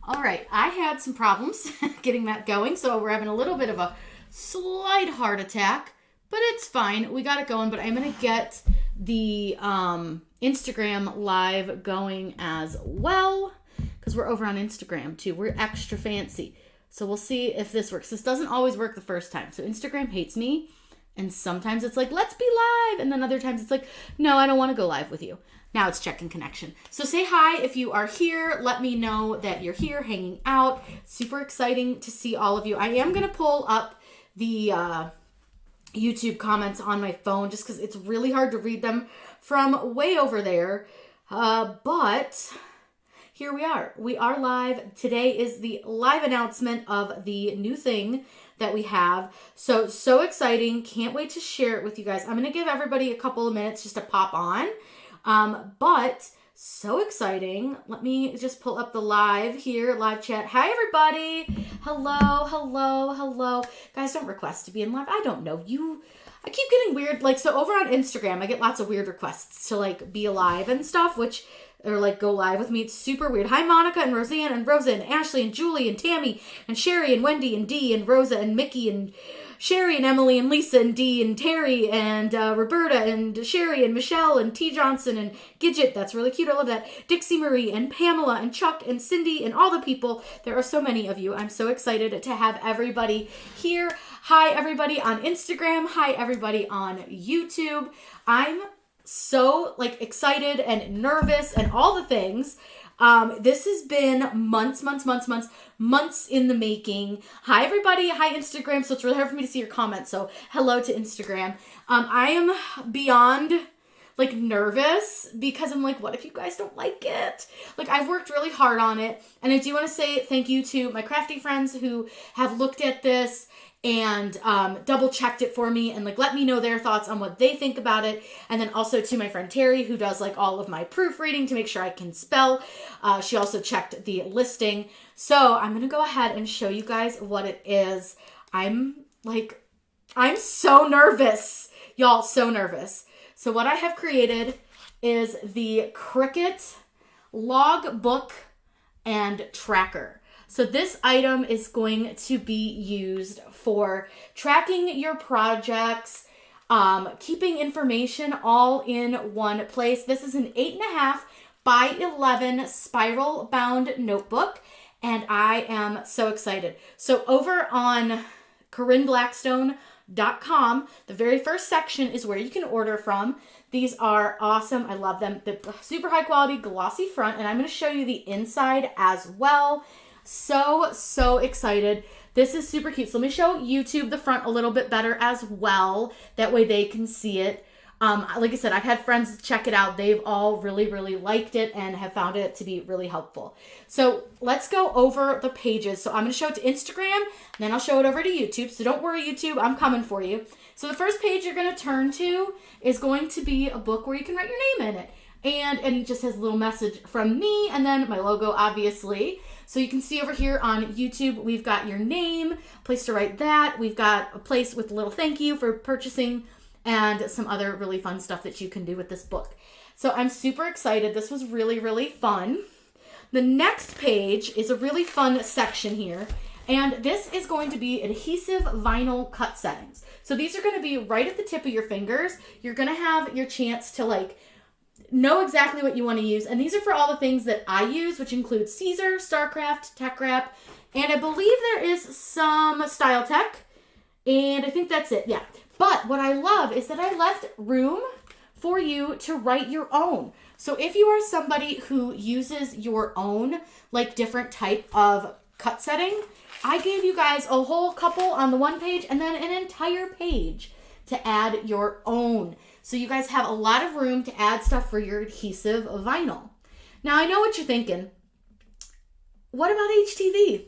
All right, I had some problems getting that going, so we're having a little bit of a slight heart attack, but it's fine. We got it going, but I'm going to get the Instagram live going as well, because we're over on Instagram too. We're extra fancy. So we'll see if this works. This doesn't always work the first time. So Instagram hates me, and sometimes it's like, let's be live, and then other times it's like, no, I don't want to go live with you. Now it's checking connection. So say hi if you are here. Let me know that you're here hanging out. Super exciting to see all of you. I am going to pull up the YouTube comments on my phone just because it's really hard to read them from way over there. But here we are. We are live. Today is the live announcement of the new thing that we have. So exciting. Can't wait to share it with you guys. I'm going to give everybody a couple of minutes just to pop on. But so exciting. Let me just pull up the live chat. Hi, everybody. Hello. Guys, don't request to be in live. I don't know. I keep getting weird. So over on Instagram, I get lots of weird requests to be alive and stuff, or go live with me. It's super weird. Hi, Monica and Roseanne and Rosa and Ashley and Julie and Tammy and Sherry and Wendy and Dee and Rosa and Mickey and Sherry and Emily and Lisa and Dee and Terry and Roberta and Sherry and Michelle and T. Johnson and Gidget. That's really cute. I love that. Dixie Marie and Pamela and Chuck and Cindy and all the people. There are so many of you. I'm so excited to have everybody here. Hi, everybody on Instagram. Hi, everybody on YouTube. I'm so excited and nervous and all the things. This has been months in the making. Hi, everybody. Hi, Instagram. So it's really hard for me to see your comments. So hello to Instagram. I am beyond nervous because I'm what if you guys don't like it? I've worked really hard on it. And I do want to say thank you to my crafty friends who have looked at this and double checked it for me and let me know their thoughts on what they think about it. And then also to my friend Terry, who does all of my proofreading to make sure I can spell. She also checked the listing. So I'm gonna go ahead and show you guys what it is. I'm so nervous, y'all, so nervous. So what I have created is the CRICUT Logbook and Tracker. So this item is going to be used for tracking your projects, keeping information all in one place. This is an 8.5 by 11 spiral bound notebook, and I am so excited. So over on CorinneBlackstone.com, the very first section is where you can order from. These are awesome. I love them. The super high quality glossy front, and I'm going to show you the inside as well. So excited. This is super cute. So let me show YouTube the front a little bit better as well. That way they can see it. Like I said, I've had friends check it out. They've all really liked it and have found it to be really helpful. So let's go over the pages. So I'm going to show it to Instagram, and then I'll show it over to YouTube. So don't worry, YouTube, I'm coming for you. So the first page you're going to turn to is going to be a book where you can write your name in it. And it just has a little message from me and then my logo, obviously. So you can see over here on YouTube, we've got your name, place to write that. We've got a place with a little thank you for purchasing and some other really fun stuff that you can do with this book. So I'm super excited. This was really fun. The next page is a really fun section here. And this is going to be adhesive vinyl cut settings. So these are going to be right at the tip of your fingers. You're going to have your chance to know exactly what you want to use. And these are for all the things that I use, which include Caesar, StarCraft, Tech Wrap, and I believe there is some Style Tech, and I think that's it, yeah. But what I love is that I left room for you to write your own. So if you are somebody who uses your own, different type of cut setting, I gave you guys a whole couple on the one page and then an entire page to add your own. So you guys have a lot of room to add stuff for your adhesive vinyl. Now I know what you're thinking. What about HTV?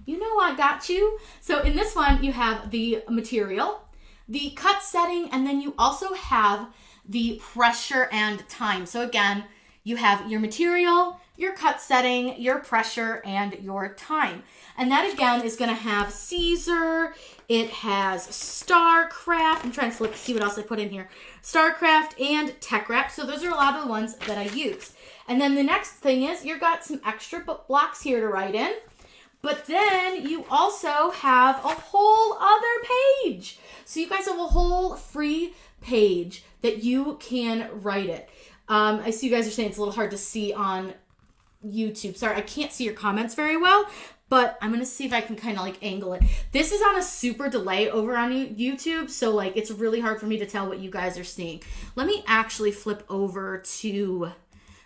You know I got you. So in this one, you have the material, the cut setting, and then you also have the pressure and time. So again, you have your material, your cut setting, your pressure, and your time. And that again is going to have Caesar. It has Starcraft. I'm trying to flip to see what else I put in here. Starcraft and Tech Wrap. So those are a lot of the ones that I use. And then the next thing is you've got some extra blocks here to write in. But then you also have a whole other page. So you guys have a whole free page that you can write it. I see you guys are saying it's a little hard to see on YouTube. Sorry, I can't see your comments very well, but I'm going to see if I can kind of like angle it. This is on a super delay over on YouTube, so like it's really hard for me to tell what you guys are seeing. Let me actually flip over to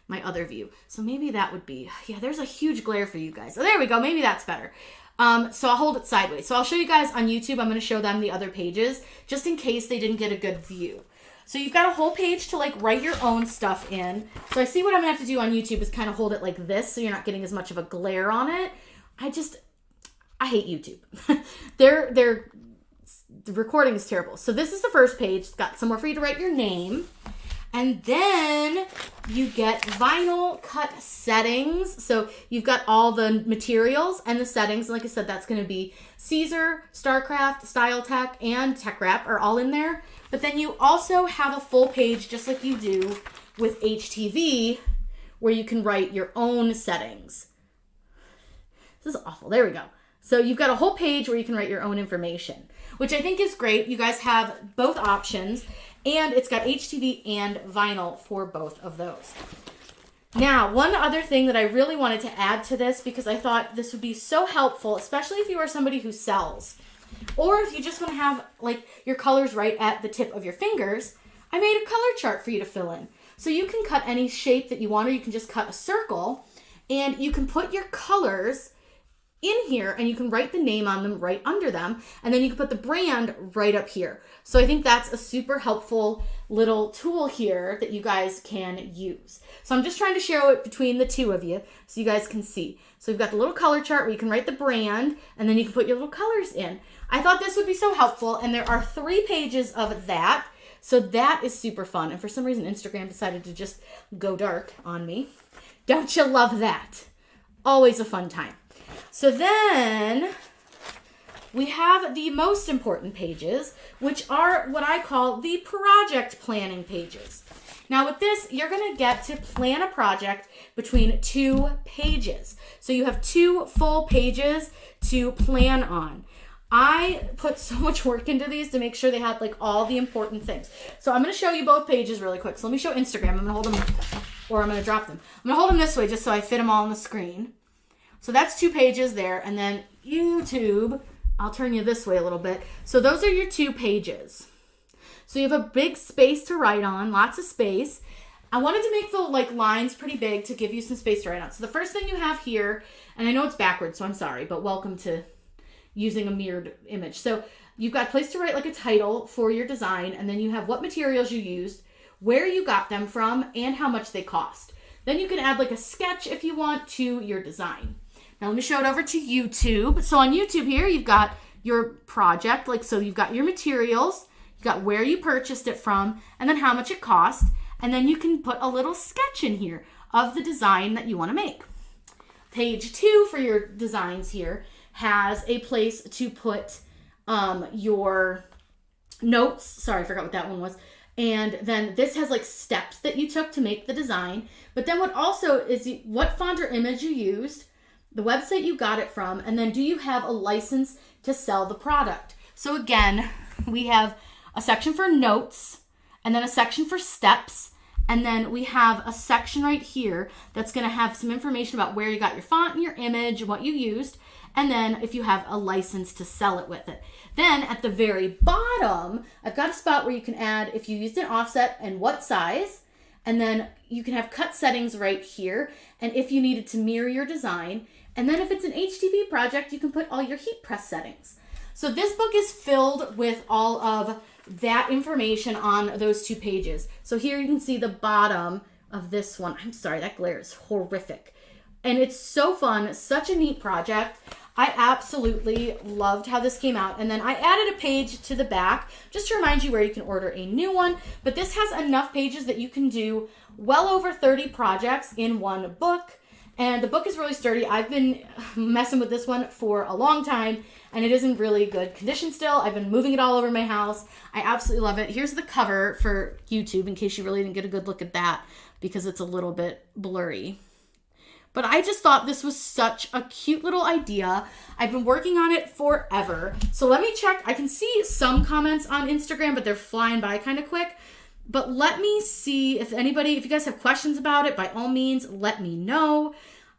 my other view. So maybe that would be, yeah, there's a huge glare for you guys. So there we go. Maybe that's better. So I'll hold it sideways. So I'll show you guys on YouTube. I'm going to show them the other pages just in case they didn't get a good view. So you've got a whole page to like write your own stuff in. So I see what I'm gonna have to do on YouTube is kind of hold it like this so you're not getting as much of a glare on it. I hate YouTube. The recording is terrible. So this is the first page. It's got somewhere for you to write your name. And then you get vinyl cut settings. So you've got all the materials and the settings. And like I said, that's going to be Caesar, Starcraft, Style Tech, and Tech Wrap are all in there. But then you also have a full page, just like you do with HTV, where you can write your own settings. This is awful. There we go. So you've got a whole page where you can write your own information, which I think is great. You guys have both options. And it's got HTV and vinyl for both of those. Now, one other thing that I really wanted to add to this because I thought this would be so helpful, especially if you are somebody who sells. Or if you just want to have like your colors right at the tip of your fingers, I made a color chart for you to fill in. So you can cut any shape that you want, or you can just cut a circle and you can put your colors in here and you can write the name on them right under them. And then you can put the brand right up here. So I think that's a super helpful little tool here that you guys can use. So I'm just trying to share it between the two of you so you guys can see. So we've got the little color chart where you can write the brand and then you can put your little colors in. I thought this would be so helpful, and there are 3 pages of that. So that is super fun. And for some reason, Instagram decided to just go dark on me. Don't you love that? Always a fun time. So then we have the most important pages, which are what I call the project planning pages. Now with this, you're going to get to plan a project between 2 pages. So you have 2 full pages to plan on. I put so much work into these to make sure they had like all the important things. So I'm going to show you both pages really quick. So let me show Instagram. I'm going to hold them, or I'm going to drop them. I'm going to hold them this way just so I fit them all on the screen. So that's 2 pages there. And then YouTube, I'll turn you this way a little bit. So those are your 2 pages. So you have a big space to write on, lots of space. I wanted to make the like lines pretty big to give you some space to write on. So the first thing you have here, and I know it's backwards, so I'm sorry, but welcome to using a mirrored image. So you've got a place to write like a title for your design, and then you have what materials you used, where you got them from, and how much they cost. Then you can add like a sketch if you want to your design. Now let me show it over to YouTube. So on YouTube here, you've got your project, like so you've got your materials, you've got where you purchased it from, and then how much it cost. And then you can put a little sketch in here of the design that you want to make. Page 2 for your designs here has a place to put your notes. Sorry, I forgot what that one was. And then this has like steps that you took to make the design. But then what also is what font or image you used, the website you got it from, and then do you have a license to sell the product? So again, we have a section for notes, and then a section for steps, and then we have a section right here that's going to have some information about where you got your font and your image and what you used, and then if you have a license to sell it with it. Then at the very bottom, I've got a spot where you can add if you used an offset and what size, and then you can have cut settings right here, and if you needed to mirror your design, and then if it's an HTV project, you can put all your heat press settings. So this book is filled with all of that information on those 2 pages. So here you can see the bottom of this one. I'm sorry, that glare is horrific. And it's so fun, such a neat project. I absolutely loved how this came out. And then I added a page to the back just to remind you where you can order a new one. But this has enough pages that you can do well over 30 projects in one book. And the book is really sturdy. I've been messing with this one for a long time, and it is in really good condition still. I've been moving it all over my house. I absolutely love it. Here's the cover for YouTube in case you really didn't get a good look at that because it's a little bit blurry. But I just thought this was such a cute little idea. I've been working on it forever. So let me check. I can see some comments on Instagram, but they're flying by kind of quick. But let me see if you guys have questions about it, by all means, let me know.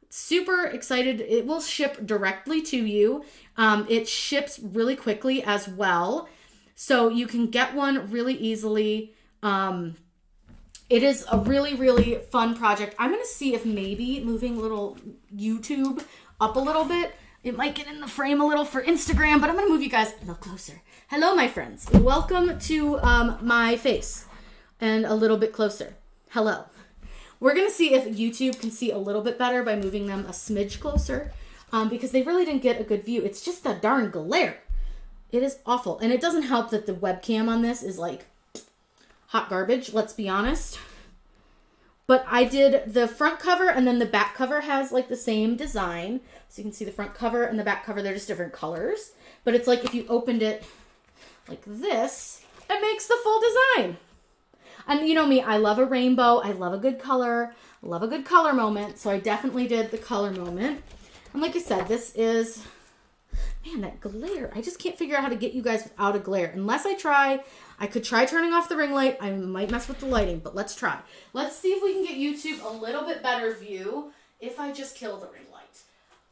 Super excited. It will ship directly to you. It ships really quickly as well. So you can get one really easily. It is a really, really fun project. I'm going to see if maybe moving little YouTube up a little bit, it might get in the frame a little for Instagram, but I'm going to move you guys a little closer. Hello, my friends. Welcome to my face. And a little bit closer. Hello. We're going to see if YouTube can see a little bit better by moving them a smidge closer because they really didn't get a good view. It's just the darn glare. It is awful. And it doesn't help that the webcam on this is like hot garbage, let's be honest. But I did the front cover and then the back cover has like the same design. So you can see the front cover and the back cover, they're just different colors. But it's like if you opened it like this, it makes the full design. And you know me, I love a rainbow. I love a good color. I love a good color moment. So I definitely did the color moment. And like I said, this is, man, that glare. I just can't figure out how to get you guys without a glare. Unless I try, I could try turning off the ring light. I might mess with the lighting, but let's try. Let's see if we can get YouTube a little bit better view if I just kill the ring light.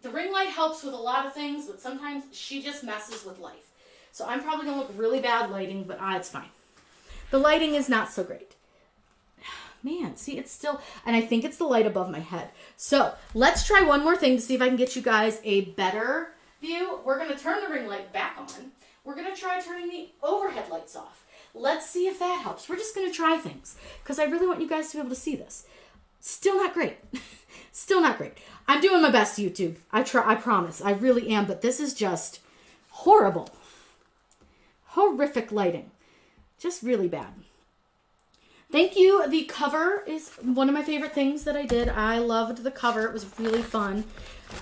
The ring light helps with a lot of things, but sometimes she just messes with life. So I'm probably going to look really bad lighting, but it's fine. The lighting is not so great. Man, see, it's still, and I think it's the light above my head. So let's try one more thing to see if I can get you guys a better view. We're going to turn the ring light back on. We're going to try turning the overhead lights off. Let's see if that helps. We're just going to try things because I really want you guys to be able to see this. Still not great. Still not great. I'm doing my best, YouTube. I promise. I really am, but this is just horrible. Horrific lighting. Just really bad. Thank you. The cover is one of my favorite things that I did. I loved the cover. It was really fun.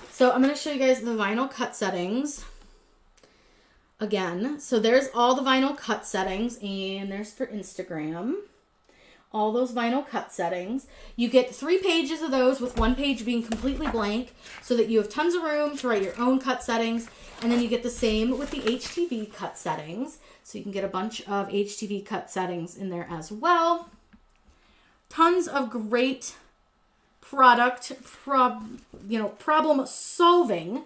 So I'm going to show you guys the vinyl cut settings again. So there's all the vinyl cut settings, and there's for Instagram. All those vinyl cut settings. You get 3 pages of those with 1 page being completely blank so that you have tons of room to write your own cut settings. And then you get the same with the HTV cut settings. So you can get a bunch of HTV cut settings in there as well. Tons of great problem solving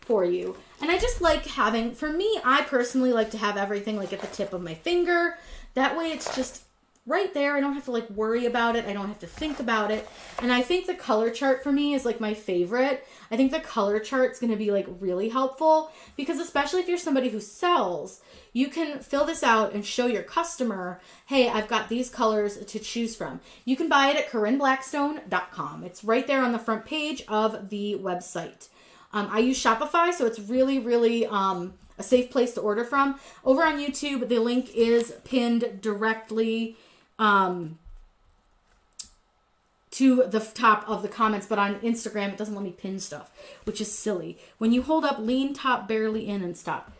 for you. And I just like having, for me, I personally like to have everything like at the tip of my finger. That way it's just right there. I don't have to like worry about it. I don't have to think about it. And I think the color chart for me is like my favorite. I think the color chart's going to be like really helpful because especially if you're somebody who sells, you can fill this out and show your customer, hey, I've got these colors to choose from. You can buy it at CorinneBlackstone.com. It's right there on the front page of the website. I use Shopify, so it's really, really a safe place to order from. Over on YouTube, the link is pinned directly to the top of the comments, but on Instagram, it doesn't let me pin stuff, which is silly. When you hold up lean top barely in and stop,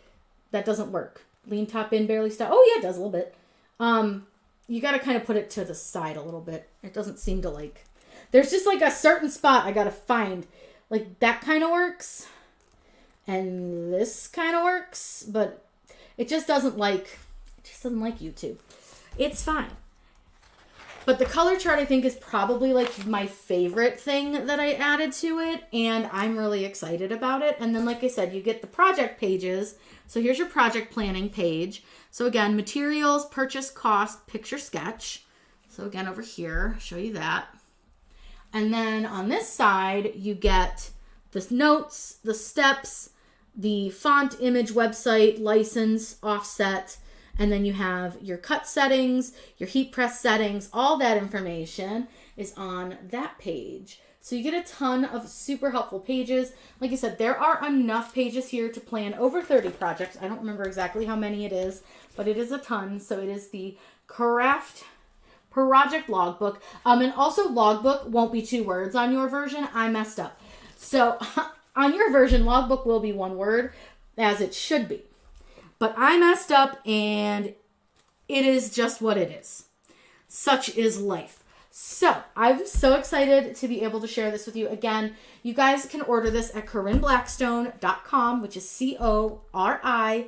that doesn't work. Lean top in, barely stop. Oh yeah, it does a little bit. You got to kind of put it to the side a little bit. It doesn't seem to like, there's just like a certain spot I got to find. Like that kind of works. And this kind of works, but it just doesn't like YouTube. It's fine. But the color chart, I think, is probably like my favorite thing that I added to it. And I'm really excited about it. And then, like I said, you get the project pages. So here's your project planning page. So again, materials, purchase, cost, picture, sketch. So again, over here, I'll show you that. And then on this side, you get the notes, the steps, the font, image, website, license, offset, and then you have your cut settings, your heat press settings. All that information is on that page. So you get a ton of super helpful pages. Like I said, there are enough pages here to plan over 30 projects. I don't remember exactly how many it is, but it is a ton. So it is the Craft Project Logbook. And also Logbook won't be 2 words on your version. I messed up. So on your version, Logbook will be 1 word, as it should be. But I messed up, and it is just what it is. Such is life. So I'm so excited to be able to share this with you. Again, you guys can order this at CorinneBlackstone.com, which is CORINNE,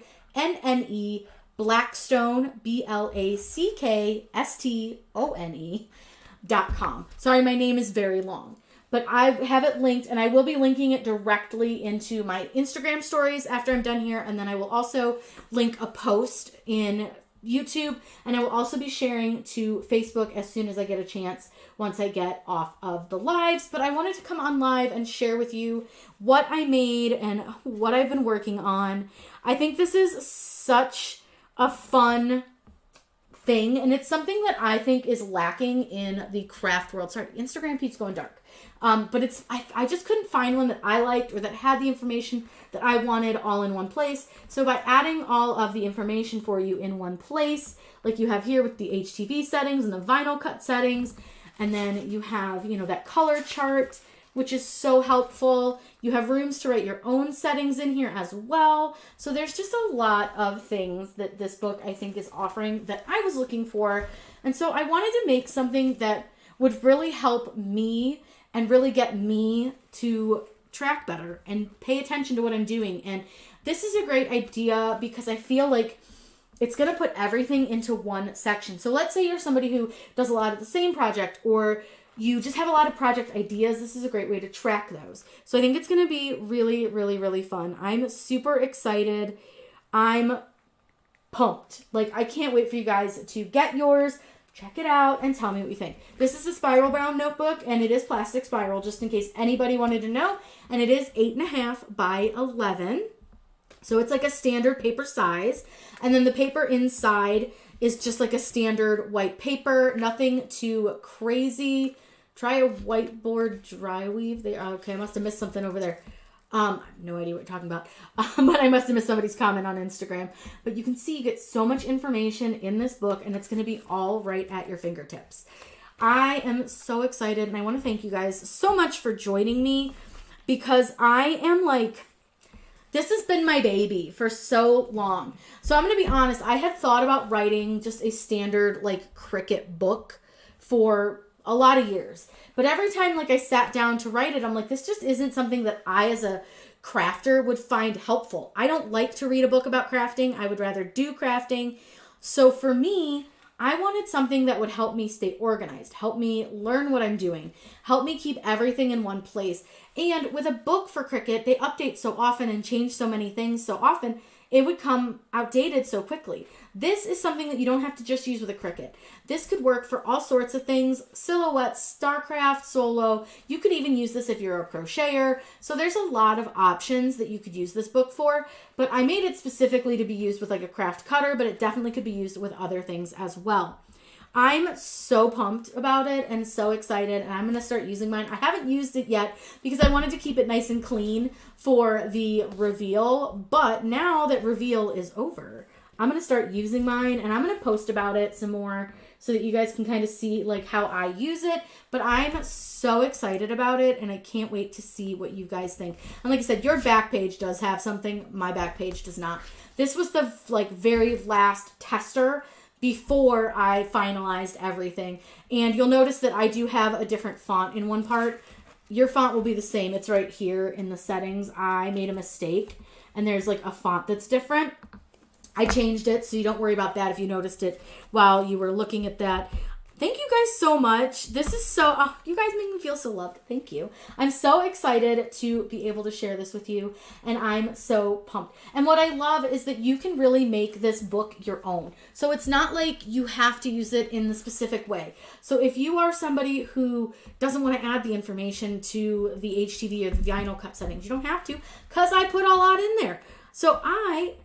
Blackstone, BLACKSTONE.com. Sorry, my name is very long. But I have it linked, and I will be linking it directly into my Instagram stories after I'm done here. And then I will also link a post in YouTube, and I will also be sharing to Facebook as soon as I get a chance once I get off of the lives. But I wanted to come on live and share with you what I made and what I've been working on. I think this is such a fun thing, and it's something that I think is lacking in the craft world. Sorry, Instagram keeps going dark. But it's I just couldn't find one that I liked or that had the information that I wanted all in one place. So by adding all of the information for you in one place, like you have here with the HTV settings and the vinyl cut settings, and then you have, that color chart, which is so helpful. You have rooms to write your own settings in here as well. So there's just a lot of things that this book, I think, is offering that I was looking for. And so I wanted to make something that would really help me and really get me to track better and pay attention to what I'm doing. And this is a great idea because I feel like it's going to put everything into one section. So let's say you're somebody who does a lot of the same project, or you just have a lot of project ideas. This is a great way to track those. So I think it's going to be really, really, really fun. I'm super excited. I'm pumped. I can't wait for you guys to get yours. Check it out and tell me what you think. This is a spiral bound notebook, and it is plastic spiral, just in case anybody wanted to know. And it is 8.5 by 11. So it's like a standard paper size. And then the paper inside is just like a standard white paper. Nothing too crazy. Try a whiteboard dry weave. Okay, I must have missed something over there. I have no idea what you're talking about, but I must have missed somebody's comment on Instagram. But you can see you get so much information in this book, and it's going to be all right at your fingertips. I am so excited, and I want to thank you guys so much for joining me, because I am this has been my baby for so long. So I'm going to be honest, I had thought about writing just a standard CRICUT book for a lot of years. But every time I sat down to write it, I'm this just isn't something that I as a crafter would find helpful. I don't like to read a book about crafting. I would rather do crafting. So for me, I wanted something that would help me stay organized, help me learn what I'm doing, help me keep everything in one place. And with a book for CRICUT, they update so often and change so many things so often, it would come outdated so quickly. This is something that you don't have to just use with a CRICUT. This could work for all sorts of things: silhouettes, StarCraft, solo. You could even use this if you're a crocheter. So there's a lot of options that you could use this book for, but I made it specifically to be used with a craft cutter, but it definitely could be used with other things as well. I'm so pumped about it and so excited, and I'm going to start using mine. I haven't used it yet because I wanted to keep it nice and clean for the reveal, but now that reveal is over, I'm going to start using mine, and I'm going to post about it some more so that you guys can kind of see how I use it. But I'm so excited about it, and I can't wait to see what you guys think. And like I said, your back page does have something. My back page does not. This was the very last tester before I finalized everything. And you'll notice that I do have a different font in one part. Your font will be the same. It's right here in the settings. I made a mistake, and there's a font that's different. I changed it, so you don't worry about that if you noticed it while you were looking at that. Thank you guys so much. This is you guys make me feel so loved. Thank you. I'm so excited to be able to share this with you, and I'm so pumped. And what I love is that you can really make this book your own. So it's not you have to use it in the specific way. So if you are somebody who doesn't want to add the information to the HTV or the vinyl cut settings, you don't have to, because I put all that in there. So I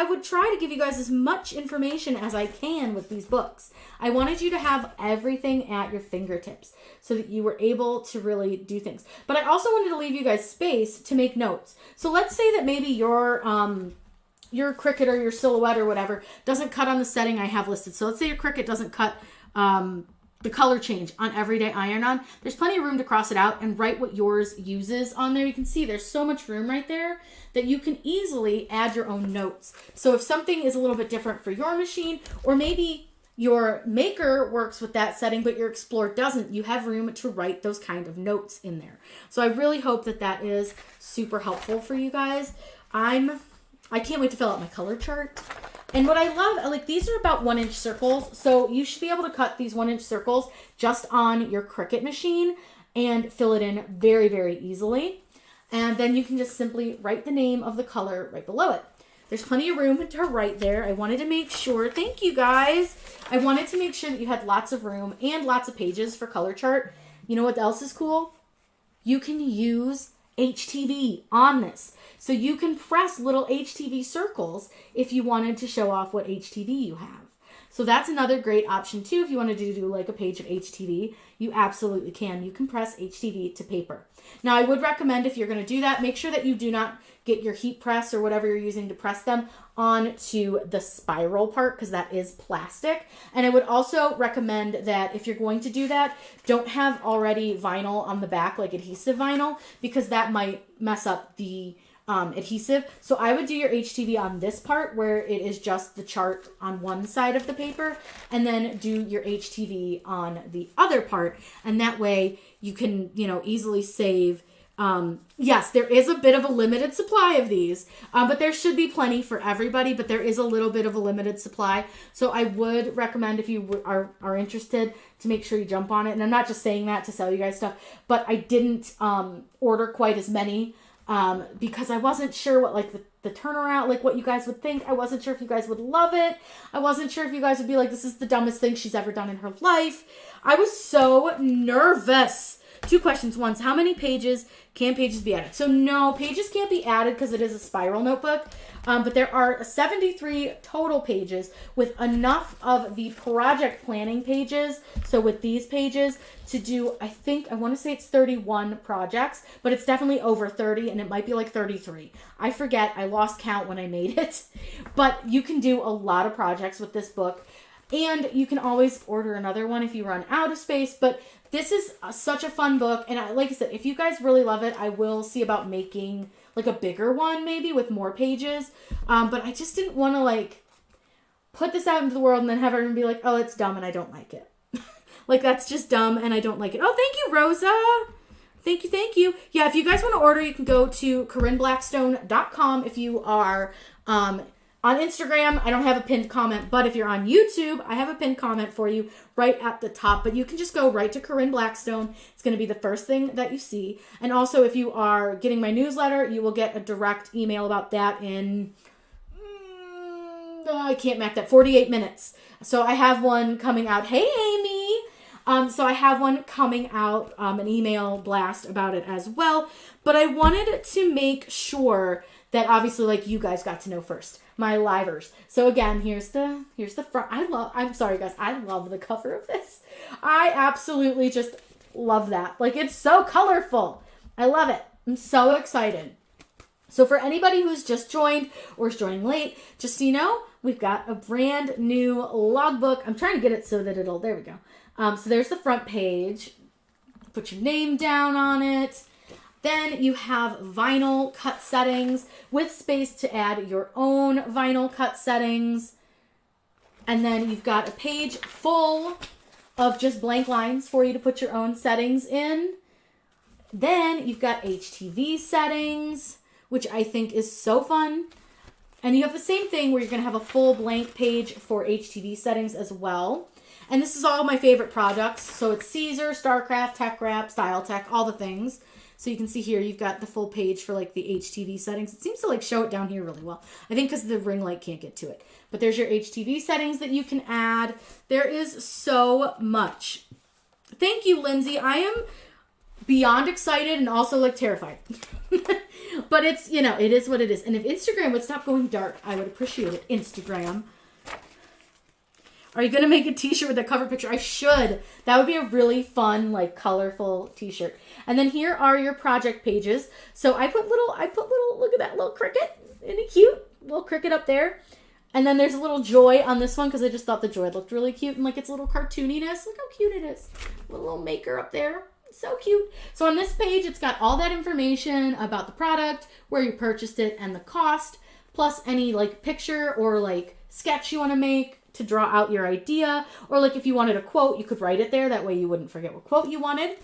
would try to give you guys as much information as I can with these books. I wanted you to have everything at your fingertips so that you were able to really do things. But I also wanted to leave you guys space to make notes. So let's say that maybe your CRICUT or your silhouette or whatever doesn't cut on the setting I have listed. So let's say your CRICUT doesn't cut the color change on Everyday Iron-On, there's plenty of room to cross it out and write what yours uses on there. You can see there's so much room right there that you can easily add your own notes. So if something is a little bit different for your machine, or maybe your Maker works with that setting, but your Explore doesn't, you have room to write those kind of notes in there. So I really hope that that is super helpful for you guys. I can't wait to fill out my color chart. And what I love, like these are about 1-inch circles. So you should be able to cut these 1-inch circles just on your Cricut machine and fill it in very, very easily. And then you can just simply write the name of the color right below it. There's plenty of room to write there. I wanted to make sure, thank you guys. I wanted to make sure that you had lots of room and lots of pages for color chart. You know what else is cool? You can use HTV on this. So you can press little HTV circles if you wanted to show off what HTV you have. So that's another great option too. If you wanted to do like a page of HTV, you absolutely can. You can press HTV to paper. Now I would recommend, if you're going to do that, make sure that you do not get your heat press or whatever you're using to press them onto the spiral part, because that is plastic. And I would also recommend that if you're going to do that, don't have already vinyl on the back, like adhesive vinyl, because that might mess up the adhesive. So I would do your HTV on this part where it is just the chart on one side of the paper, and then do your HTV on the other part. And that way you can, easily save. Yes, there is a bit of a limited supply of these, but there should be plenty for everybody, but there is a little bit of a limited supply. So I would recommend, if you are interested, to make sure you jump on it. And I'm not just saying that to sell you guys stuff, but I didn't order quite as many because I wasn't sure what the turnaround, like what you guys would think. I wasn't sure if you guys would love it. I wasn't sure if you guys would be like, this is the dumbest thing she's ever done in her life. I was so nervous. 2 questions. One, how many pages can pages be added? So no, pages can't be added because it is a spiral notebook. But there are 73 total pages with enough of the project planning pages. So with these pages to do, I want to say it's 31 projects, but it's definitely over 30, and it might be like 33. I forget. I lost count when I made it. But you can do a lot of projects with this book. And you can always order another one if you run out of space. But this is such a fun book. And like I said, if you guys really love it, I will see about making like a bigger one maybe with more pages. But I just didn't want to put this out into the world and then have everyone be like, oh, it's dumb and I don't like it. Like, that's just dumb and I don't like it. Oh, thank you, Rosa. Thank you. Yeah, if you guys want to order, you can go to CorinneBlackstone.com. If you are on Instagram, I don't have a pinned comment, but if you're on YouTube, I have a pinned comment for you right at the top. But you can just go right to Corinne Blackstone. It's going to be the first thing that you see. And also, if you are getting my newsletter, you will get a direct email about that in, I can't make that, 48 minutes. So I have one coming out. Hey, Amy. So I have one coming out, an email blast about it as well. But I wanted to make sure that obviously you guys got to know first. My livers. So again, here's the front. I'm sorry guys, I love the cover of this. I absolutely just love that. It's so colorful. I love it. I'm so excited. So for anybody who's just joined or is joining late, just so you know, we've got a brand new logbook. I'm trying to get it so that there we go. So there's the front page. Put your name down on it. Then you have vinyl cut settings with space to add your own vinyl cut settings. And then you've got a page full of just blank lines for you to put your own settings in. Then you've got HTV settings, which I think is so fun. And you have the same thing where you're going to have a full blank page for HTV settings as well. And this is all my favorite products. So it's Caesar, StarCraft, TechWrap, StyleTech, all the things. So you can see here, you've got the full page for the HTV settings. It seems to show it down here really well. I think because the ring light can't get to it. But there's your HTV settings that you can add. There is so much. Thank you, Lindsay. I am beyond excited and also terrified. But it's, it is what it is. And if Instagram would stop going dark, I would appreciate it. Instagram. Are you going to make a t-shirt with a cover picture? I should. That would be a really fun, colorful t-shirt. And then here are your project pages. So I put little, look at that little cricket. Isn't it cute? Little cricket up there. And then there's a little joy on this one because I just thought the joy looked really cute and like its little cartooniness. Look how cute it is. A little maker up there. So cute. So on this page, it's got all that information about the product, where you purchased it, and the cost, plus any like picture or like sketch you want to make to draw out your idea. Or like if you wanted a quote, you could write it there. That way you wouldn't forget what quote you wanted.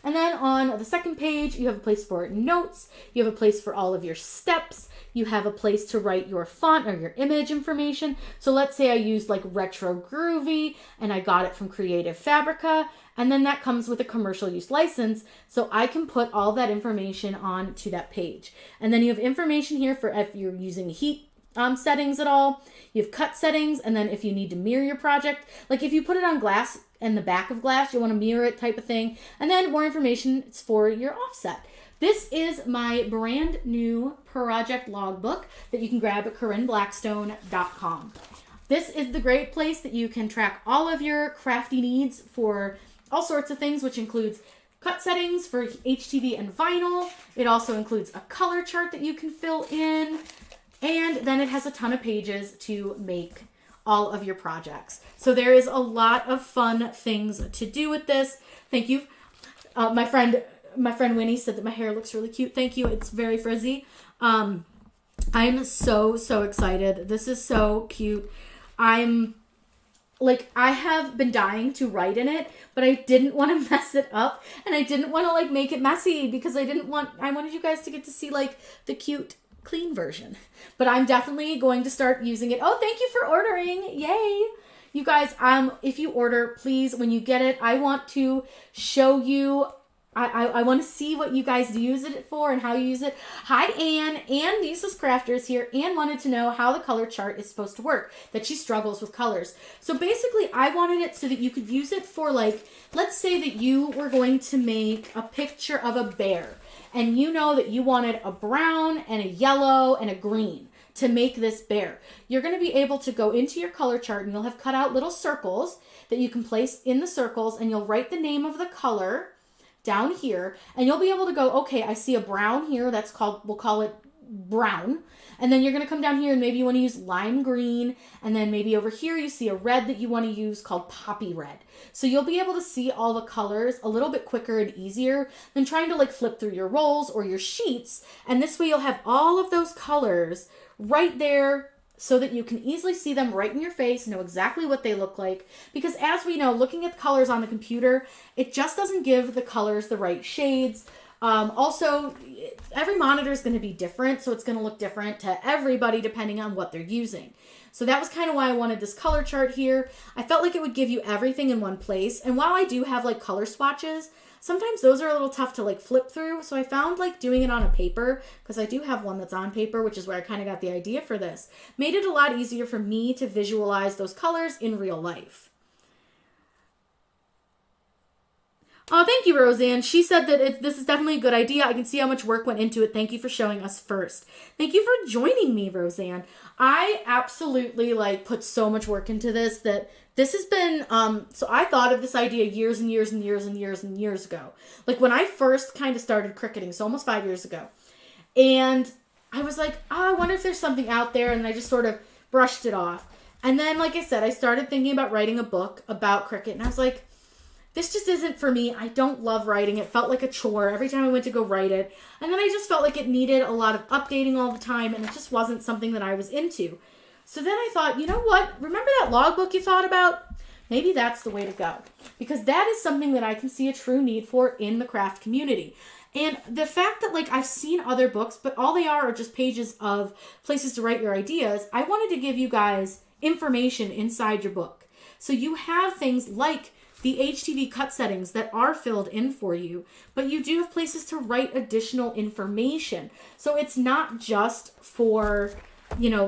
And then on the second page, you have a place for notes. You have a place for all of your steps. You have a place to write your font or your image information. So let's say I used like Retro Groovy and I got it from Creative Fabrica. And then that comes with a commercial use license. So I can put all that information onto that page. And then you have information here for if you're using heat settings at all. You have cut settings. And then if you need to mirror your project, like if you put it on glass and the back of glass, you want to mirror it type of thing. And then more information for your offset. This is my brand new project logbook that you can grab at CorinneBlackstone.com. This is the great place that you can track all of your crafty needs for all sorts of things, which includes cut settings for HTV and vinyl. It also includes a color chart that you can fill in. And then it has a ton of pages to make all of your projects. So there is a lot of fun things to do with this. Thank you. My friend Winnie said that my hair looks really cute. Thank you. It's very frizzy. I'm so excited. This is so cute. I have been dying to write in it, but I didn't want to mess it up and I didn't want to like make it messy because I wanted you guys to get to see like the cute clean version. But I'm definitely going to start using it. Oh, thank you for ordering. Yay. You guys, if you order, please, when you get it, I want to show you. I want to see what you guys use it for and how you use it. Hi, Anne. Anne, the Useless Crafter, is here. Anne wanted to know how the color chart is supposed to work, that she struggles with colors. So basically, I wanted it so that you could use it for like, let's say that you were going to make a picture of a bear and you know that you wanted a brown and a yellow and a green to make this bear. You're going to be able to go into your color chart and you'll have cut out little circles that you can place in the circles and you'll write the name of the color down here, and you'll be able to go, okay, I see a brown here, we'll call it brown. And then you're going to come down here and maybe you want to use lime green. And then maybe over here you see a red that you want to use called poppy red. So you'll be able to see all the colors a little bit quicker and easier than trying to like flip through your rolls or your sheets. And this way you'll have all of those colors right there so that you can easily see them right in your face, know exactly what they look like. Because as we know, looking at the colors on the computer, it just doesn't give the colors the right shades. Also, every monitor is going to be different, so it's going to look different to everybody depending on what they're using. So that was kind of why I wanted this color chart here. I felt like it would give you everything in one place. And while I do have like color swatches, sometimes those are a little tough to like flip through. So I found like doing it on a paper, because I do have one that's on paper, which is where I kind of got the idea for this, made it a lot easier for me to visualize those colors in real life. Oh, thank you, Roseanne. She said that this is definitely a good idea. I can see how much work went into it. Thank you for showing us first. Thank you for joining me, Roseanne. I absolutely like put so much work into this that this has been, so I thought of this idea years and years and years and years and years ago. Like when I first kind of started cricketing, so almost 5 years ago. And I was like, oh, I wonder if there's something out there. And I just sort of brushed it off. And then, like I said, I started thinking about writing a book about cricket. And I was like, this just isn't for me. I don't love writing. It felt like a chore every time I went to go write it. And then I just felt like it needed a lot of updating all the time, and it just wasn't something that I was into. So then I thought, you know what? Remember that logbook you thought about? Maybe that's the way to go. Because that is something that I can see a true need for in the craft community. And the fact that like I've seen other books, but all they are just pages of places to write your ideas, I wanted to give you guys information inside your book. So you have things like the HTV cut settings that are filled in for you, but you do have places to write additional information. So it's not just for,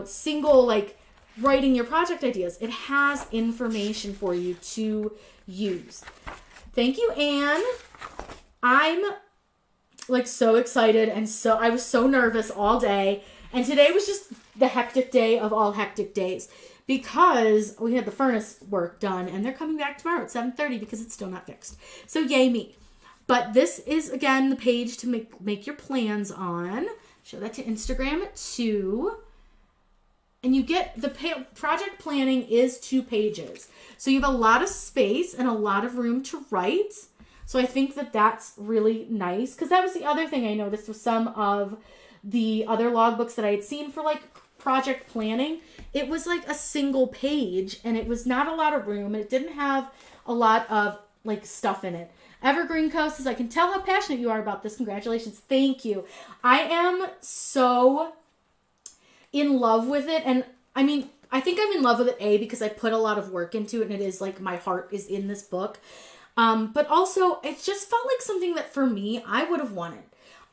single like writing your project ideas. It has information for you to use. Thank you, Anne. I'm like so excited, and I was so nervous all day. And today was just the hectic day of all hectic days, because we had the furnace work done, and they're coming back tomorrow at 7:30 because it's still not fixed. So yay me. But this is, again, the page to make your plans on. Show that to Instagram too. and you get the project planning is 2 pages. So you have a lot of space and a lot of room to write. So I think that that's really nice, because that was the other thing I noticed with some of the other logbooks that I had seen for like project planning. It was like a single page and it was not a lot of room and it didn't have a lot of like stuff in it. Evergreen Co says, I can tell how passionate you are about this. Congratulations. Thank you. I am so in love with it. And I mean, I think I'm in love with it, because I put a lot of work into it and it is like my heart is in this book. But also it just felt like something that for me, I would have wanted.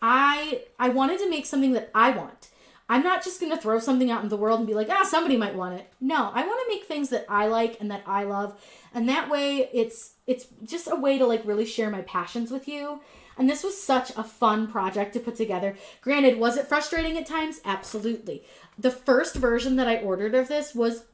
I wanted to make something that I want. I'm not just going to throw something out in the world and be like, somebody might want it. No, I want to make things that I like and that I love. And that way it's just a way to like really share my passions with you. And this was such a fun project to put together. Granted, was it frustrating at times? Absolutely. The first version that I ordered of this was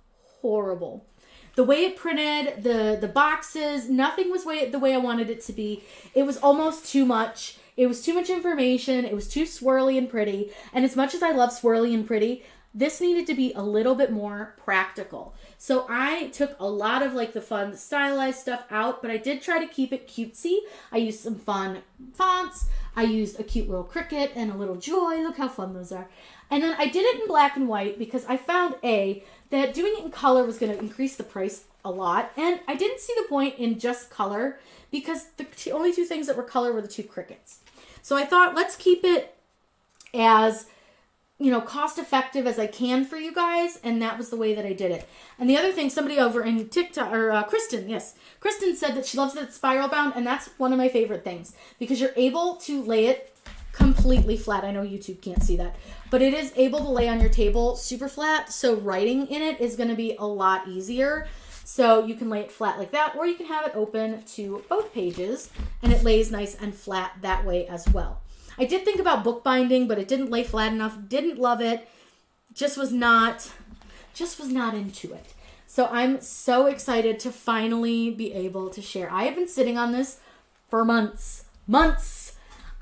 horrible. The way it printed, the boxes, nothing was the way I wanted it to be. It was almost too much. It was too much information. It was too swirly and pretty. And as much as I love swirly and pretty, this needed to be a little bit more practical. So I took a lot of like the fun stylized stuff out, but I did try to keep it cutesy. I used some fun fonts. I used a cute little CRICUT and a little joy. Look how fun those are. And then I did it in black and white because I found that doing it in color was going to increase the price a lot. And I didn't see the point in just color because the only 2 things that were color were the 2 CRICUTs. So I thought, let's keep it as, cost effective as I can for you guys. And that was the way that I did it. And the other thing, somebody over in TikTok, or Kristen said that she loves that spiral bound. And that's one of my favorite things because you're able to lay it completely flat. I know YouTube can't see that, but it is able to lay on your table super flat. So writing in it is going to be a lot easier. So you can lay it flat like that, or you can have it open to both pages and it lays nice and flat that way as well. I did think about bookbinding, but it didn't lay flat enough. Didn't love it. Just was not into it. So I'm so excited to finally be able to share. I have been sitting on this for months.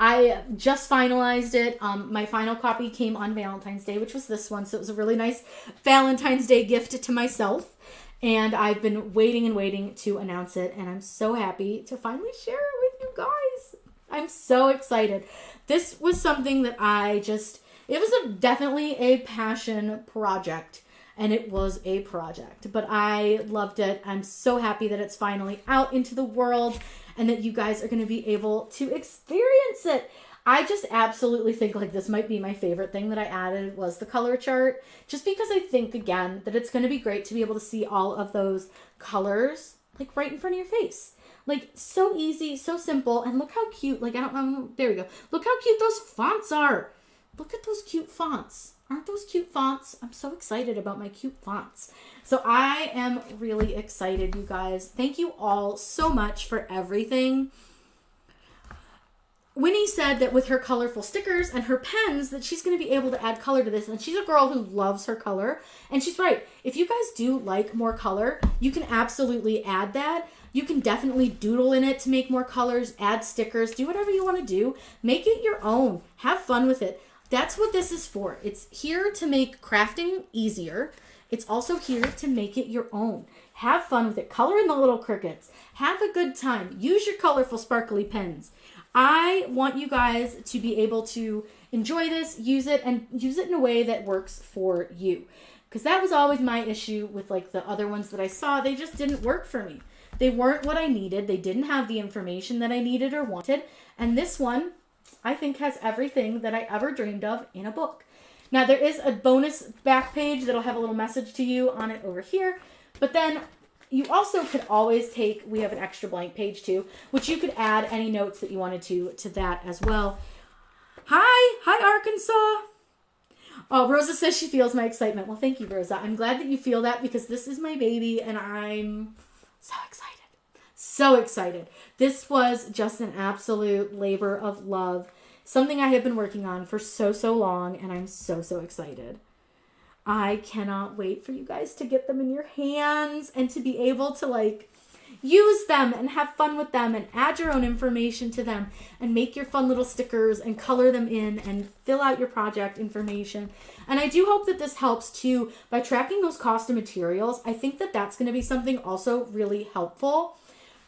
I just finalized it. My final copy came on Valentine's Day, which was this one. So it was a really nice Valentine's Day gift to myself. And I've been waiting to announce it. And I'm so happy to finally share it with you guys. I'm so excited. This was something that it was definitely a passion project. And it was a project. But I loved it. I'm so happy that it's finally out into the world. And that you guys are going to be able to experience it. I just absolutely think like this might be my favorite thing that I added was the color chart. Just because I think, again, that it's going to be great to be able to see all of those colors like right in front of your face. Like so easy, so simple. And look how cute, there we go. Look how cute those fonts are. Look at those cute fonts. Aren't those cute fonts? I'm so excited about my cute fonts. So I am really excited, you guys. Thank you all so much for everything. Winnie said that with her colorful stickers and her pens that she's going to be able to add color to this. And she's a girl who loves her color. And she's right. If you guys do like more color, you can absolutely add that. You can definitely doodle in it to make more colors, add stickers, do whatever you want to do. Make it your own. Have fun with it. That's what this is for. It's here to make crafting easier. It's also here to make it your own. Have fun with it. Color in the little CRICUTs. Have a good time. Use your colorful sparkly pens. I want you guys to be able to enjoy this, use it, and use it in a way that works for you. Because that was always my issue with like the other ones that I saw. They just didn't work for me. They weren't what I needed. They didn't have the information that I needed or wanted. And this one, I think, has everything that I ever dreamed of in a book. Now, there is a bonus back page that'll have a little message to you on it over here. But then you also could always we have an extra blank page too, which you could add any notes that you wanted to that as well. Hi, Arkansas. Oh, Rosa says she feels my excitement. Well, thank you, Rosa. I'm glad that you feel that because this is my baby and I'm so excited. So excited. This was just an absolute labor of love. Something I have been working on for so long and I'm so excited. I cannot wait for you guys to get them in your hands and to be able to use them and have fun with them and add your own information to them and make your fun little stickers and color them in and fill out your project information. And I do hope that this helps too by tracking those cost of materials. I think that that's going to be something also really helpful,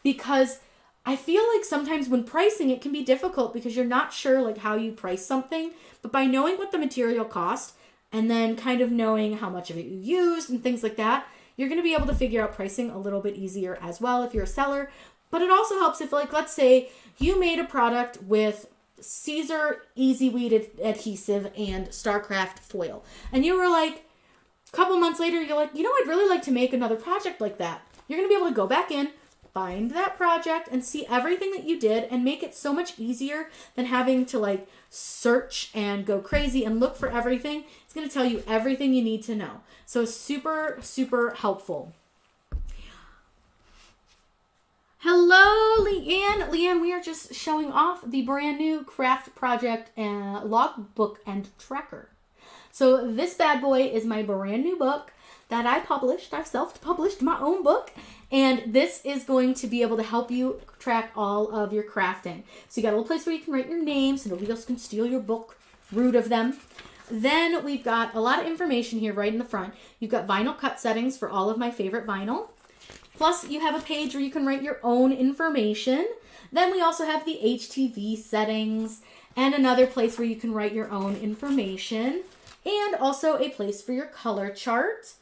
because I feel like sometimes when pricing, it can be difficult because you're not sure like how you price something, but by knowing what the material cost and then kind of knowing how much of it you used and things like that, you're going to be able to figure out pricing a little bit easier as well if you're a seller. But it also helps if, like, let's say you made a product with Caesar Easy Weed adhesive and Starcraft foil, and you were like, a couple months later, you're like, you know, I'd really like to make another project like that. You're going to be able to go back in, find that project and see everything that you did and make it so much easier than having to like search and go crazy and look for everything. It's going to tell you everything you need to know. So super, super helpful. Hello, Leanne. Leanne, we are just showing off the brand new craft project logbook and tracker. So this bad boy is my brand new book that I published. I've self-published my own book. And this is going to be able to help you track all of your crafting. So you got a little place where you can write your name so nobody else can steal your book, rude of them. Then we've got a lot of information here right in the front. You've got vinyl cut settings for all of my favorite vinyl. Plus you have a page where you can write your own information. Then we also have the HTV settings and another place where you can write your own information, and also a place for your color chart.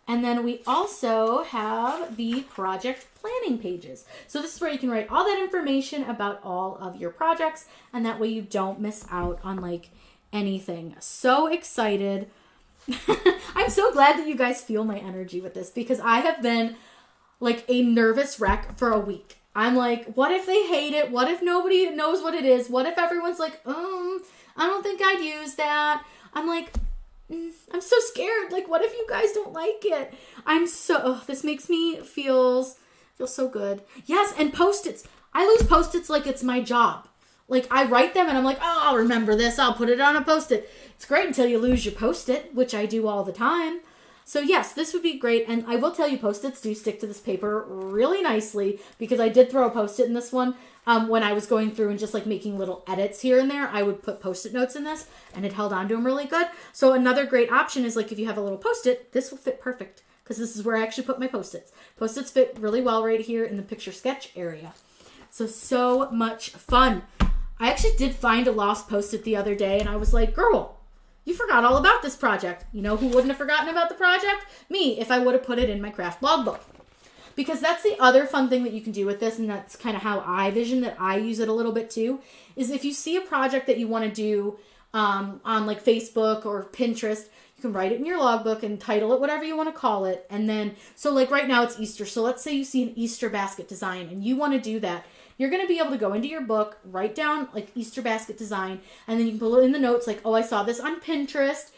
And then we also have the project planning pages. So this is where you can write all that information about all of your projects, and that way you don't miss out on like anything. So excited. I'm so glad that you guys feel my energy with this, because I have been like a nervous wreck for a week. I'm like, what if they hate it? What if nobody knows what it is? What if everyone's like, I don't think I'd use that. I'm like, I'm so scared. Like, what if you guys don't like it? This makes me feel so good. Yes, and Post-its. I lose Post-its like it's my job. Like, I write them and I'm like, oh, I'll remember this. I'll put it on a Post-it. It's great until you lose your Post-it, which I do all the time. So yes, this would be great. And I will tell you, Post-its do stick to this paper really nicely, because I did throw a Post-it in this one. When I was going through and just like making little edits here and there, I would put Post-it notes in this, and it held on to them really good. So another great option is like if you have a little Post-it, this will fit perfect, because this is where I actually put my Post-its. Post-its fit really well right here in the picture sketch area. So much fun. I actually did find a lost Post-it the other day, and I was like, girl, you forgot all about this project. You know who wouldn't have forgotten about the project? Me, if I would have put it in my craft logbook. Because that's the other fun thing that you can do with this, and that's kind of how I vision that I use it a little bit too, is if you see a project that you want to do on like Facebook or Pinterest, you can write it in your logbook and title it whatever you want to call it. And then, so like right now it's Easter. So let's say you see an Easter basket design and you want to do that. You're going to be able to go into your book, write down like Easter basket design, and then you can put it in the notes like, oh, I saw this on Pinterest.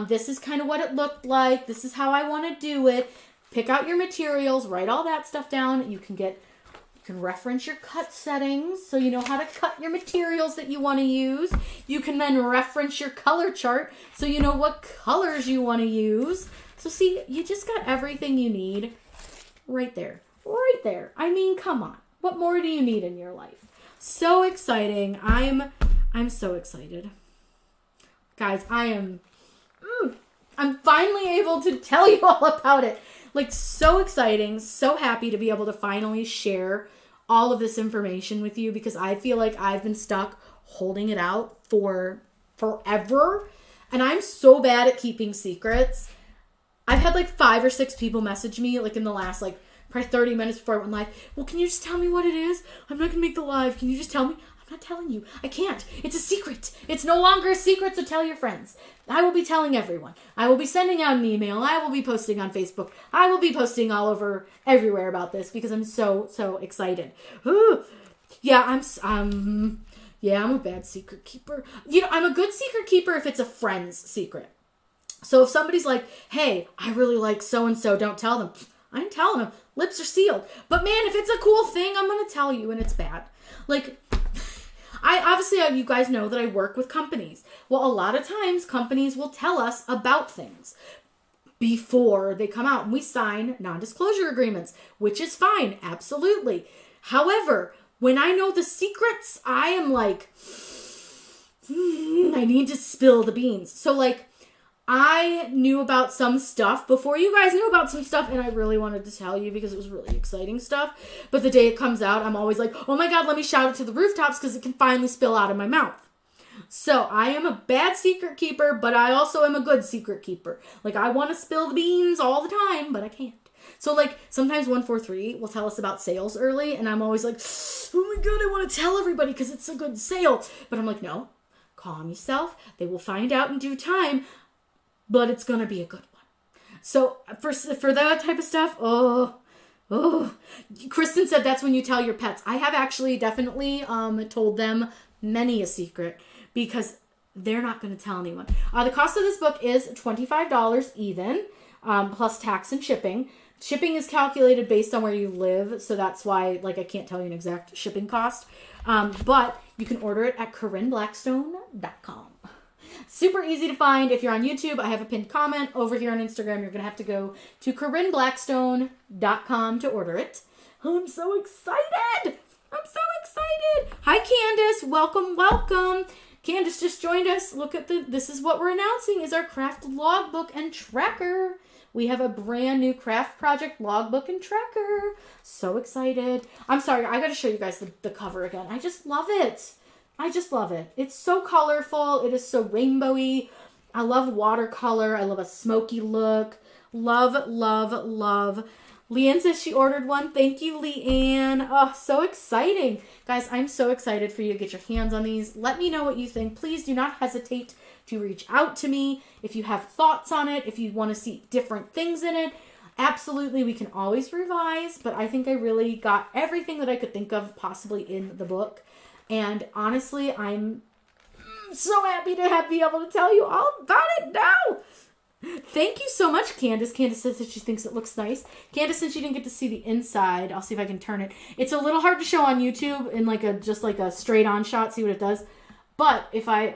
This is kind of what it looked like. This is how I want to do it. Pick out your materials, write all that stuff down. You can reference your cut settings so you know how to cut your materials that you want to use. You can then reference your color chart so you know what colors you want to use. So see, you just got everything you need right there. Right there. I mean, come on. What more do you need in your life? So exciting. I'm so excited. Guys, I'm finally able to tell you all about it. Like, so exciting, so happy to be able to finally share all of this information with you, because I feel like I've been stuck holding it out for forever. And I'm so bad at keeping secrets. I've had like 5 or 6 people message me like in the last like probably 30 minutes before I went live. Well, can you just tell me what it is? I'm not going to make the live. Can you just tell me? I'm not telling you. I can't. It's a secret. It's no longer a secret, so tell your friends. I will be telling everyone. I will be sending out an email. I will be posting on Facebook. I will be posting all over everywhere about this, because I'm so excited. Ooh. Yeah, I'm a bad secret keeper. You know, I'm a good secret keeper if it's a friend's secret. So if somebody's like, hey, I really like so-and-so, don't tell them. I'm telling them. Lips are sealed. But man, if it's a cool thing, I'm going to tell you, and it's bad. Like, you guys know that I work with companies. Well, a lot of times companies will tell us about things. before they come out. And we sign non-disclosure agreements, which is fine. Absolutely. However, when I know the secrets, I am like, I need to spill the beans. So like, I knew about some stuff before you guys knew about some stuff, and I really wanted to tell you because it was really exciting stuff. But the day it comes out, I'm always like, oh my God, let me shout it to the rooftops because it can finally spill out of my mouth. So I am a bad secret keeper, but I also am a good secret keeper. Like, I want to spill the beans all the time, but I can't. So like, sometimes 143 will tell us about sales early, and I'm always like, oh my God, I want to tell everybody because it's a good sale. But I'm like, no, calm yourself. They will find out in due time. But it's going to be a good one. So for that type of stuff, oh. Kristen said that's when you tell your pets. I have actually definitely told them many a secret because they're not going to tell anyone. The cost of this book is $25 even, plus tax and shipping. Shipping is calculated based on where you live, so that's why like I can't tell you an exact shipping cost. But you can order it at CorinneBlackstone.com. Super easy to find. If you're on YouTube, I have a pinned comment. Over here on Instagram, you're going to have to go to CorinneBlackstone.com to order it. I'm so excited. Hi, Candace. Welcome. Candace just joined us. Look at this is what we're announcing is our craft logbook and tracker. We have a brand new craft project logbook and tracker. So excited. I'm sorry. I got to show you guys the cover again. I just love it. It's so colorful. It is so rainbowy. I love watercolor. I love a smoky look. Love. Leanne says she ordered one. Thank you, Leanne. Oh, so exciting. Guys, I'm so excited for you to get your hands on these. Let me know what you think. Please do not hesitate to reach out to me if you have thoughts on it, if you want to see different things in it. Absolutely, we can always revise, but I think I really got everything that I could think of possibly in the book. And honestly, I'm so happy to be able to tell you all about it now. Thank you so much, Candace. Candace says that she thinks it looks nice. Candace, since you didn't get to see the inside, I'll see if I can turn it. It's a little hard to show on YouTube in like a straight on shot, see what it does. But if I,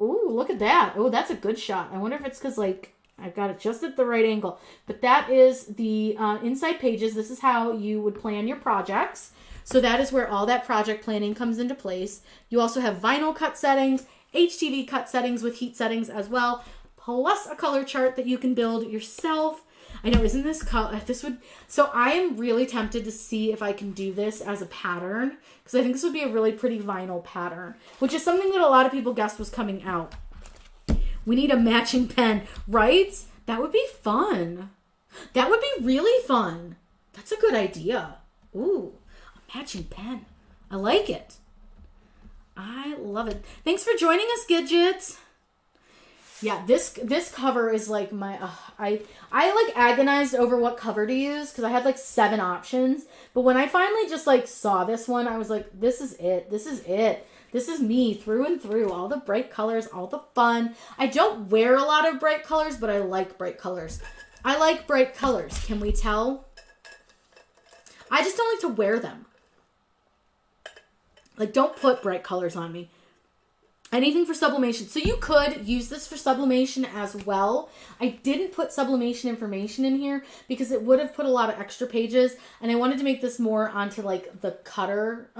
look at that. Oh, that's a good shot. I wonder if it's because like I've got it just at the right angle. But that is the inside pages. This is how you would plan your projects. So that is where all that project planning comes into place. You also have vinyl cut settings, HTV cut settings with heat settings as well, plus a color chart that you can build yourself. I know, isn't this color? So I am really tempted to see if I can do this as a pattern because I think this would be a really pretty vinyl pattern, which is something that a lot of people guessed was coming out. We need a matching pen, right? That would be fun. That would be really fun. That's a good idea. Ooh. Matching pen. I like it. I love it. Thanks for joining us, Gidget. Yeah, this cover is like my... I like agonized over what cover to use because I had like 7 options. But when I finally just like saw this one, I was like, this is it. This is me through and through. All the bright colors, all the fun. I don't wear a lot of bright colors, but I like bright colors. Can we tell? I just don't like to wear them. Like, don't put bright colors on me. Anything for sublimation. So you could use this for sublimation as well. I didn't put sublimation information in here because it would have put a lot of extra pages. And I wanted to make this more onto like the cutter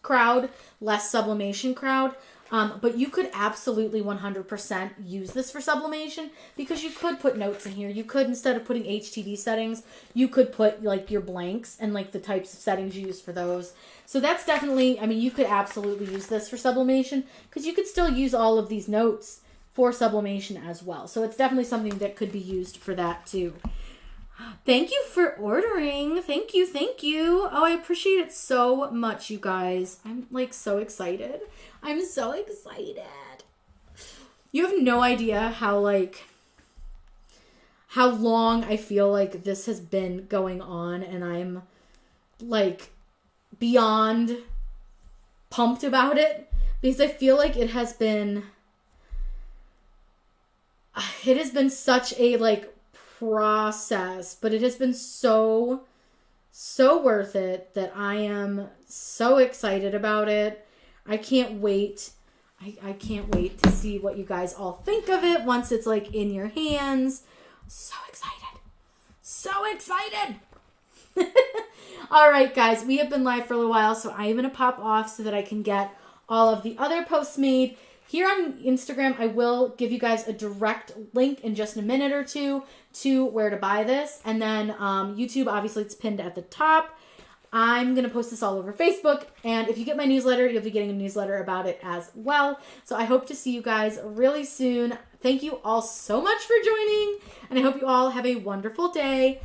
crowd, less sublimation crowd. But you could absolutely 100% use this for sublimation because you could put notes in here. You could, instead of putting HTV settings, you could put like your blanks and like the types of settings you use for those. So that's definitely, I mean, you could absolutely use this for sublimation because you could still use all of these notes for sublimation as well. So it's definitely something that could be used for that too. Thank you for ordering. Thank you. Oh, I appreciate it so much, you guys. I'm like so excited. I'm so excited. You have no idea how long I feel like this has been going on, and I'm like beyond pumped about it because I feel like it has been such a like process, but it has been so worth it that I am so excited about it. I can't wait. I can't wait to see what you guys all think of it once it's like in your hands. So excited. So excited. All right, guys, we have been live for a little while, so I am going to pop off so that I can get all of the other posts made. Here on Instagram, I will give you guys a direct link in just a minute or two to where to buy this. And then YouTube, obviously, it's pinned at the top. I'm going to post this all over Facebook. And if you get my newsletter, you'll be getting a newsletter about it as well. So I hope to see you guys really soon. Thank you all so much for joining. And I hope you all have a wonderful day.